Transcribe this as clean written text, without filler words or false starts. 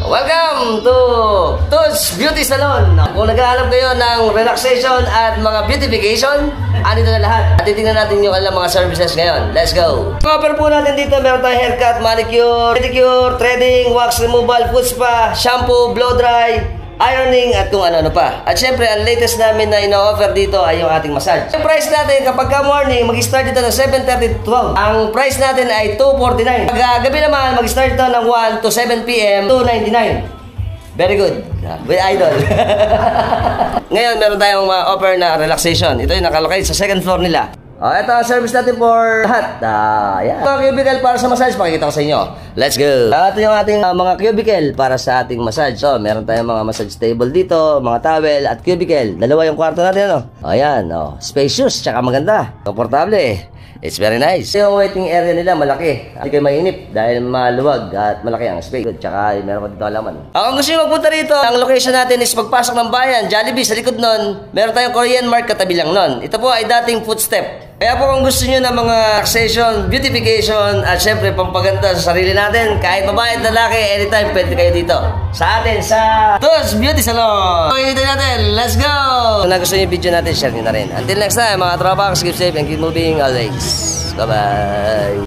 Welcome to Toots Beauty Salon. Kung naghahanap kayo ng relaxation at mga beautification, andito na lahat. At titingnan natin yung alam mga services ngayon. Let's go! Cover po natin dito, meron tayong haircut, manicure, pedicure, threading, wax removal, foot spa, shampoo, blow dry, ironing, at kung ano-ano pa. At syempre, ang latest namin na ino-offer dito ay yung ating massage. Ang price natin, kapag ka morning, mag-start dito ng 7:30 to 12. Ang price natin ay $249. Pag gabi naman, mag-start dito ng 1 to 7 p.m. $299. Very good. With idol. Ngayon, meron tayong offer na relaxation. Ito yung nakalocate sa second floor nila. Ito ang service natin for lahat. Yan. Mga cubicle para sa massage, pakikita ko sa inyo. Let's go. Ito yung ating mga cubicle para sa ating massage. So, meron tayong mga massage table dito, mga towel at cubicle. Dalawa yung kwarto natin, ano? Ayan, spacious, tsaka maganda. Komportable. It's very nice. Yung waiting area nila malaki. Hindi kayo mainip dahil maluwag at malaki ang space. Tsaka meron pa dito alaman. Kung gusto nyo magpunta rito, ang location natin is pagpasok ng bayan, Jollibee sa likod nun. Meron tayong Korean Mart katabi lang nun. Ito po ay dating footstep. Kaya po kung gusto nyo ng mga relaxation, beautification, at syempre pampaganda sa sarili natin, kahit babae at lalaki, anytime pwede kayo dito. Sa atin, sa Toots Beauty Salon. Okay, dito natin. Let's go! Kung nagustuhan nyo yung video natin, share nyo na rin. Until next time, mga tropa, keep safe and keep moving always. Bye-bye!